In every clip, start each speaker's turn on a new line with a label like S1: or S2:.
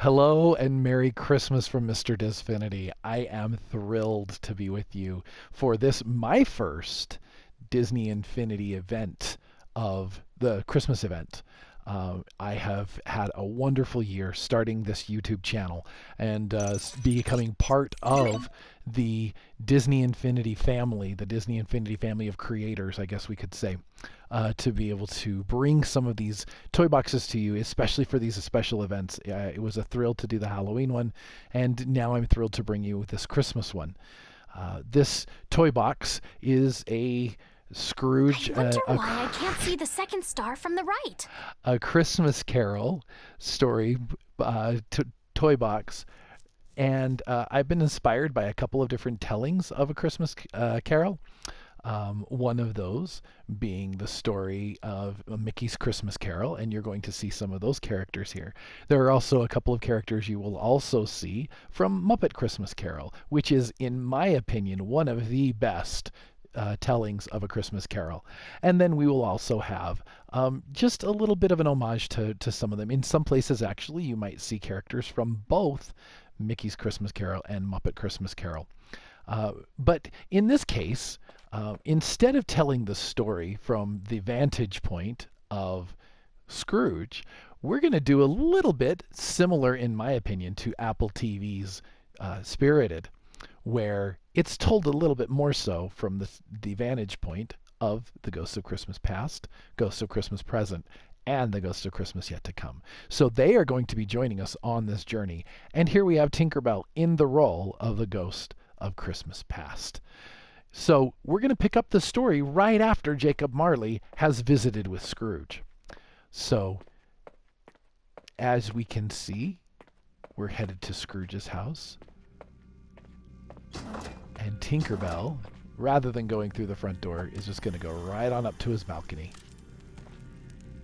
S1: Hello and Merry Christmas from Mr. Disfinity. I am thrilled to be with you for this, my first Disney Infinity event of the Christmas event. I have had a wonderful year starting this YouTube channel and becoming part of the Disney Infinity family, the Disney Infinity family of creators, I guess we could say, to be able to bring some of these toy boxes to you, especially for these special events. It was a thrill to do the Halloween one, and now I'm thrilled to bring you this Christmas one. This toy box is a Scrooge,
S2: I wonder why I can't see the second star from the right.
S1: a Christmas Carol story toy box. And I've been inspired by a couple of different tellings of a Christmas Carol. One of those being the story of Mickey's Christmas Carol, and you're going to see some of those characters here. There are also a couple of characters you will also see from Muppet Christmas Carol, which is, in my opinion, one of the best tellings of A Christmas Carol. And then we will also have just a little bit of an homage to some of them. In some places, actually, you might see characters from both Mickey's Christmas Carol and Muppet Christmas Carol. But in this case, instead of telling the story from the vantage point of Scrooge, we're going to do a little bit similar, in my opinion, to Apple TV's Spirited, where it's told a little bit more so from the vantage point of the Ghosts of Christmas Past, Ghosts of Christmas Present, and the Ghosts of Christmas Yet to Come. So they are going to be joining us on this journey. And here we have Tinkerbell in the role of the Ghost of Christmas Past. So we're going to pick up the story right after Jacob Marley has visited with Scrooge. So as we can see, we're headed to Scrooge's house. And Tinkerbell, rather than going through the front door, is just going to go right on up to his balcony.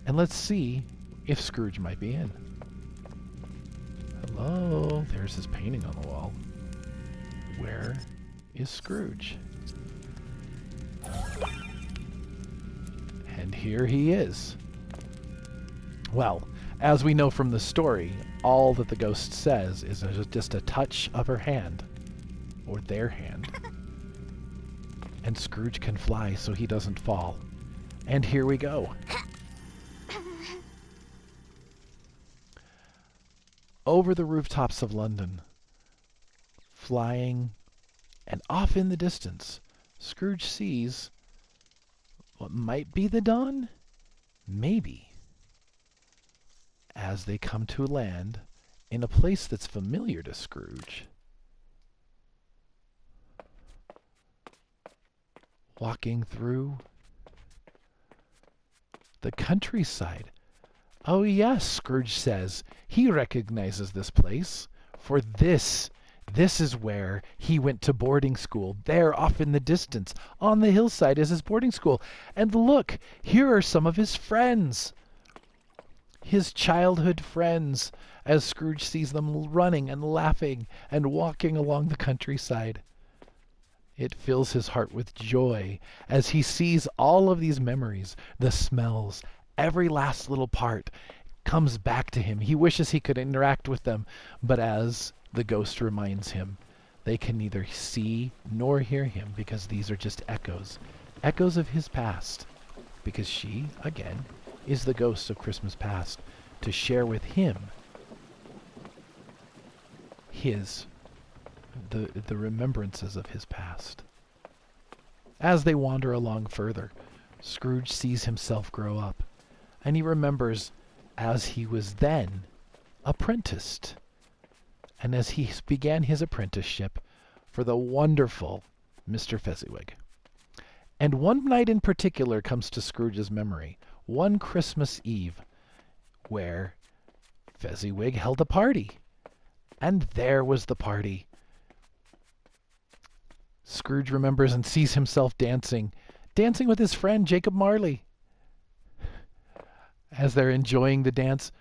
S1: And let's see if Scrooge might be in. Hello, there's his painting on the wall. Where is Scrooge? And here he is. Well, as we know from the story, all that the ghost says is just a touch of her hand, or their hand. And Scrooge can fly so he doesn't fall. And here we go. Over the rooftops of London, flying, and off in the distance, Scrooge sees what might be the dawn, maybe, as they come to land in a place that's familiar to Scrooge. Walking through the countryside. Oh yes, Scrooge says. He recognizes this place, for this is where he went to boarding school. There, off in the distance, on the hillside, is his boarding school. And look, here are some of his friends. His childhood friends, as Scrooge sees them running and laughing and walking along the countryside. It fills his heart with joy as he sees all of these memories, the smells, every last little part comes back to him. He wishes he could interact with them, but as the ghost reminds him, they can neither see nor hear him because these are just echoes, echoes of his past, because she, again, is the ghost of Christmas past, to share with him the remembrances of his past. As they wander along further, Scrooge sees himself grow up, and he remembers as he was then apprenticed, and as he began his apprenticeship for the wonderful Mr. Fezziwig. And one night in particular comes to Scrooge's memory, one Christmas Eve, where Fezziwig held a party. And there was the party. Scrooge remembers and sees himself dancing with his friend Jacob Marley. As they're enjoying the dance,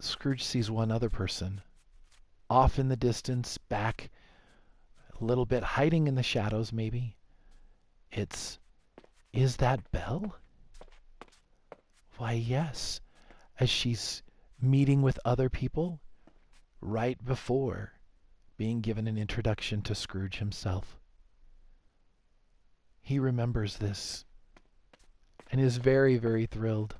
S1: Scrooge sees one other person, off in the distance, back a little bit, hiding in the shadows maybe. Is that Belle? Why, yes. As she's meeting with other people, right before being given an introduction to Scrooge himself. He remembers this and is very, very thrilled.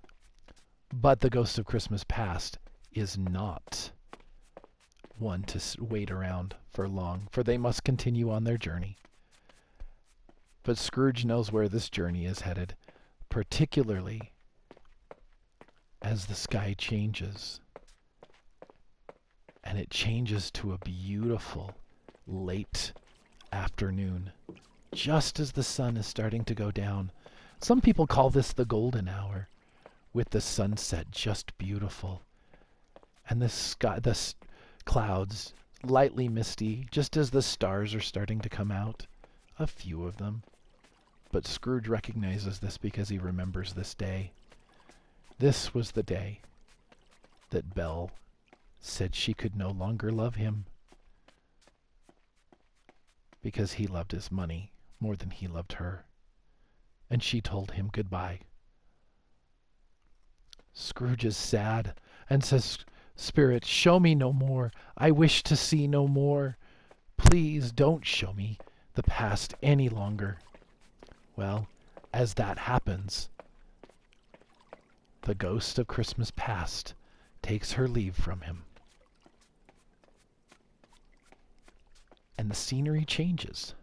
S1: But the Ghost of Christmas Past is not one to wait around for long, for they must continue on their journey. But Scrooge knows where this journey is headed, particularly as the sky changes. And it changes to a beautiful late afternoon, just as the sun is starting to go down. Some people call this the golden hour, with the sunset just beautiful. And the sky, clouds lightly misty, just as the stars are starting to come out, a few of them. But Scrooge recognizes this because he remembers this day. This was the day that Belle said she could no longer love him because he loved his money more than he loved her. And she told him goodbye. Scrooge is sad and says, "Spirit, show me no more. I wish to see no more. Please don't show me the past any longer." Well, as that happens, the Ghost of Christmas Past takes her leave from him. And the scenery changes.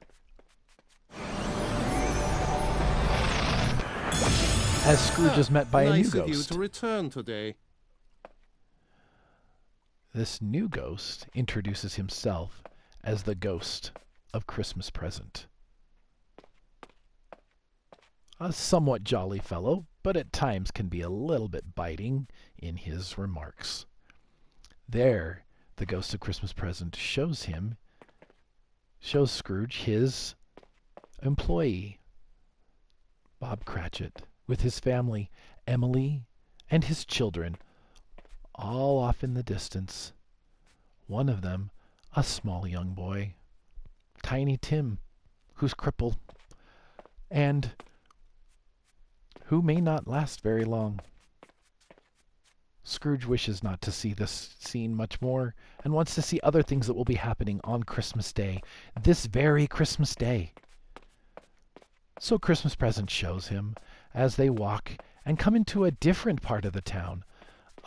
S1: As Scrooge is met by a new
S3: Nice of you
S1: ghost.
S3: to return today.
S1: This new ghost introduces himself as the Ghost of Christmas Present. A somewhat jolly fellow, but at times can be a little bit biting in his remarks. There, the Ghost of Christmas Present shows Scrooge his employee, Bob Cratchit, with his family, Emily, and his children, all off in the distance. One of them, a small young boy, Tiny Tim, who's crippled, and who may not last very long. Scrooge wishes not to see this scene much more and wants to see other things that will be happening on Christmas Day, this very Christmas Day. So Christmas Present shows him as they walk and come into a different part of the town,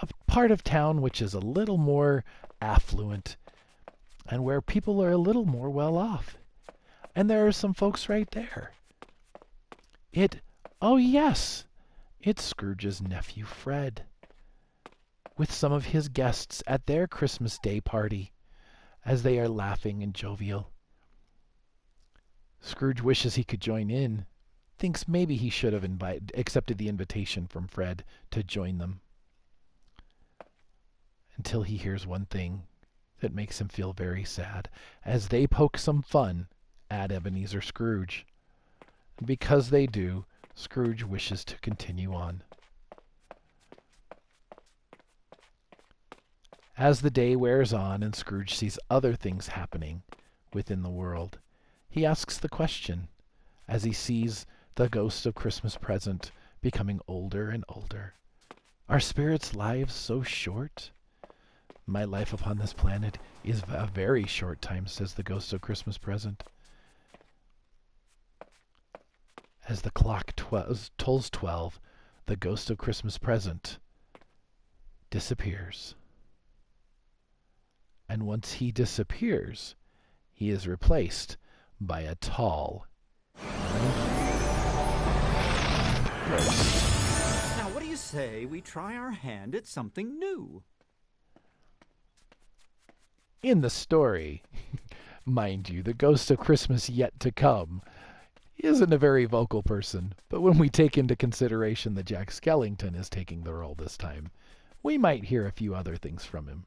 S1: a part of town which is a little more affluent and where people are a little more well off. And there are some folks right there. Oh yes, it's Scrooge's nephew Fred, with some of his guests at their Christmas Day party, as they are laughing and jovial. Scrooge wishes he could join in, thinks maybe he should have accepted the invitation from Fred to join them, until he hears one thing that makes him feel very sad, as they poke some fun at Ebenezer Scrooge. And because they do, Scrooge wishes to continue on. As the day wears on and Scrooge sees other things happening within the world, he asks the question as he sees the Ghost of Christmas Present becoming older and older. Are spirits' lives so short? My life upon this planet is a very short time, says the Ghost of Christmas Present. As the clock tolls 12, the Ghost of Christmas Present disappears. And once he disappears, he is replaced by a tall ghost.
S4: Now, what do you say we try our hand at something new?
S1: In the story, mind you, the Ghost of Christmas Yet to Come isn't a very vocal person, but when we take into consideration that Jack Skellington is taking the role this time, we might hear a few other things from him.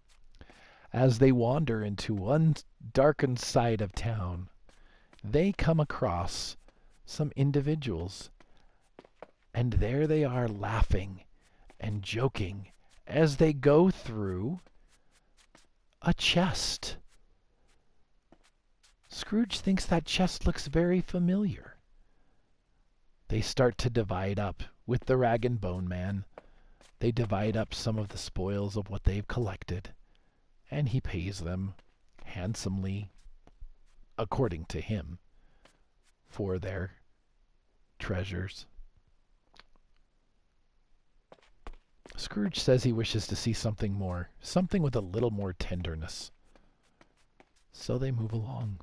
S1: As they wander into one darkened side of town, they come across some individuals, and there they are laughing and joking as they go through a chest. Scrooge thinks that chest looks very familiar. They start to divide up with the rag and bone man. They divide up some of the spoils of what they've collected. and he pays them handsomely, according to him, for their treasures. Scrooge says he wishes to see something more, something with a little more tenderness. So they move along.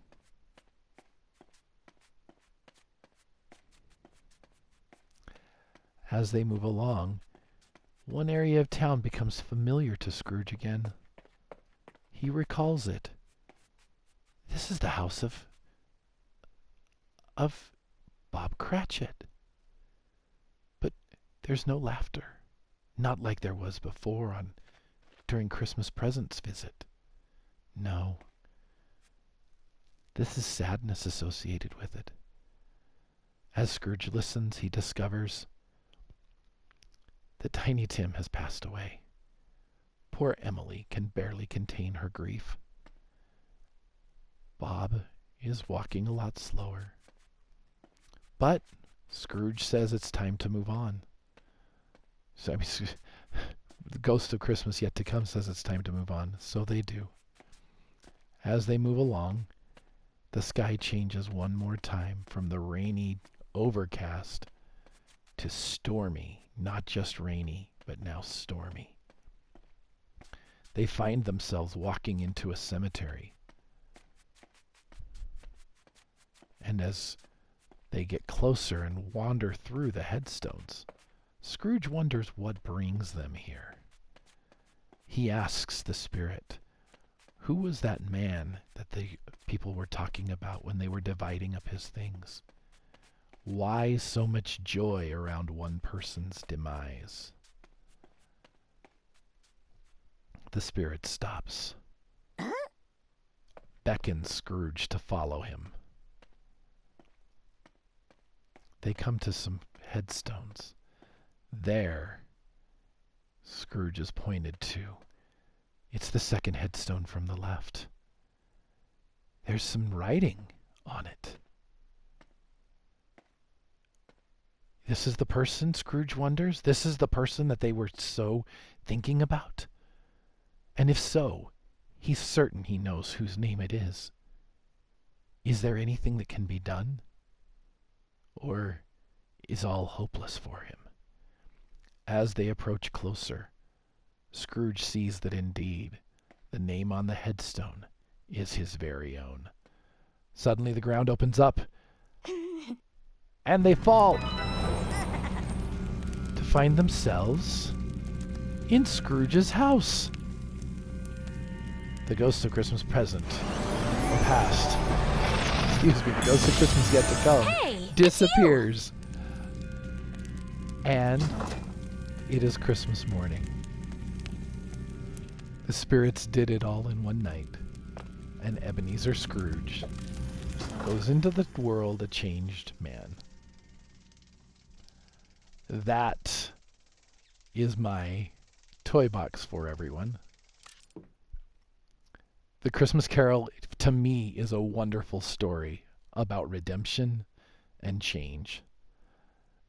S1: As they move along, one area of town becomes familiar to Scrooge again. He recalls it. This is the house of Bob Cratchit. But there's no laughter. Not like there was before during Christmas presents visit. No. This is sadness associated with it. As Scrooge listens, he discovers that Tiny Tim has passed away. Poor Emily can barely contain her grief. Bob is walking a lot slower. But Scrooge says it's time to move on. So, the Ghost of Christmas Yet to Come says it's time to move on. So they do. As they move along, the sky changes one more time from the rainy, overcast to stormy. Not just rainy, but now stormy. They find themselves walking into a cemetery. And as they get closer and wander through the headstones, Scrooge wonders what brings them here. He asks the spirit, who was that man that the people were talking about when they were dividing up his things? Why so much joy around one person's demise? The spirit stops, beckons Scrooge to follow him. They come to some headstones. There, Scrooge is pointed to. It's the second headstone from the left. There's some writing on it. This is the person, Scrooge wonders? This is the person that they were so thinking about? And if so, he's certain he knows whose name it is. Is there anything that can be done? Or is all hopeless for him? As they approach closer, Scrooge sees that indeed the name on the headstone is his very own. Suddenly the ground opens up, and they fall to find themselves in Scrooge's house. The Ghost of Christmas Present, or Past, excuse me, the Ghost of Christmas Yet to Come,
S2: Hey,
S1: disappears. And it is Christmas morning. The spirits did it all in one night, and Ebenezer Scrooge goes into the world a changed man. That is my toy box for everyone. The Christmas Carol, to me, is a wonderful story about redemption and change.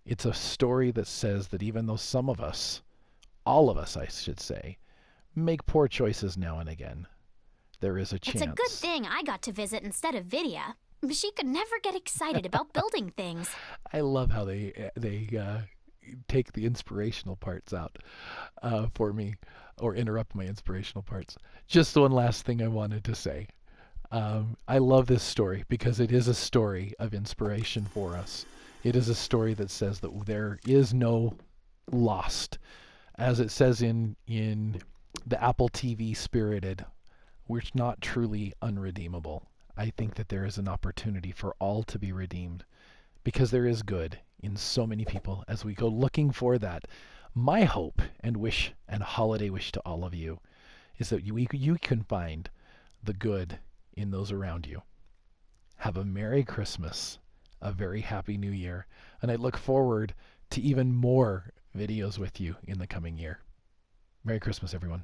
S1: It's a story that says that even though some of us, all of us I should say, make poor choices now and again, there is a chance.
S2: It's a good thing I got to visit instead of Vidya. She could never get excited about building things.
S1: I love how they take the inspirational parts out for me, or interrupt my inspirational parts. Just one last thing I wanted to say. I love this story because it is a story of inspiration for us. It is a story that says that there is no lost. As it says in the Apple TV Spirited, we're not truly unredeemable. I think that there is an opportunity for all to be redeemed because there is good in so many people as we go looking for that. My hope and wish and holiday wish to all of you is that you can find the good in those around you. Have a Merry Christmas, a very Happy New Year, and I look forward to even more videos with you in the coming year. Merry Christmas, everyone.